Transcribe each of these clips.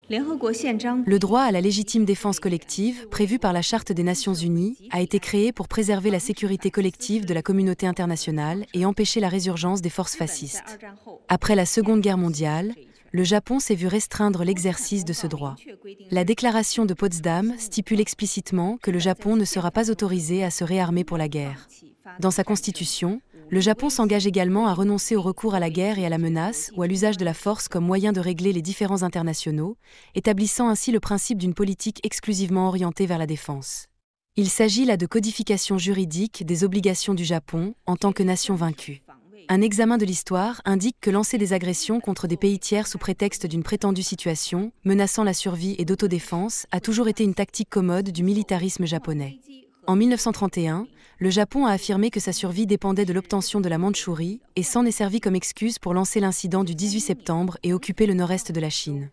Le droit à la légitime défense collective, prévu par la Charte des Nations Unies, a été créé pour préserver la sécurité collective de la communauté internationale et empêcher la résurgence des forces fascistes. Après la Seconde Guerre mondiale, le Japon s'est vu restreindre l'exercice de ce droit. La déclaration de Potsdam stipule explicitement que le Japon ne sera pas autorisé à se réarmer pour la guerre. Dans sa constitution, le Japon s'engage également à renoncer au recours à la guerre et à la menace ou à l'usage de la force comme moyen de régler les différends internationaux, établissant ainsi le principe d'une politique exclusivement orientée vers la défense. Il s'agit là de codification juridique des obligations du Japon en tant que nation vaincue. Un examen de l'histoire indique que lancer des agressions contre des pays tiers sous prétexte d'une prétendue situation, menaçant la survie et d'autodéfense, a toujours été une tactique commode du militarisme japonais. En 1931, le Japon a affirmé que sa survie dépendait de l'obtention de la Mandchourie et s'en est servi comme excuse pour lancer l'incident du 18 septembre et occuper le nord-est de la Chine.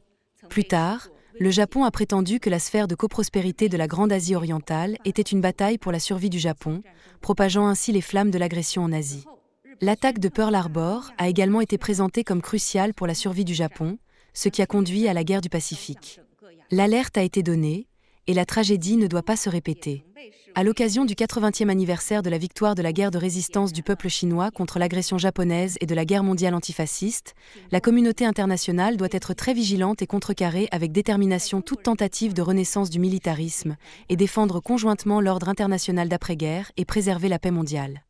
Plus tard, le Japon a prétendu que la sphère de coprospérité de la Grande Asie orientale était une bataille pour la survie du Japon, propageant ainsi les flammes de l'agression en Asie. L'attaque de Pearl Harbor a également été présentée comme cruciale pour la survie du Japon, ce qui a conduit à la guerre du Pacifique. L'alerte a été donnée, et la tragédie ne doit pas se répéter. À l'occasion du 80e anniversaire de la victoire de la guerre de résistance du peuple chinois contre l'agression japonaise et de la guerre mondiale antifasciste, la communauté internationale doit être très vigilante et contrecarrer avec détermination toute tentative de renaissance du militarisme et défendre conjointement l'ordre international d'après-guerre et préserver la paix mondiale.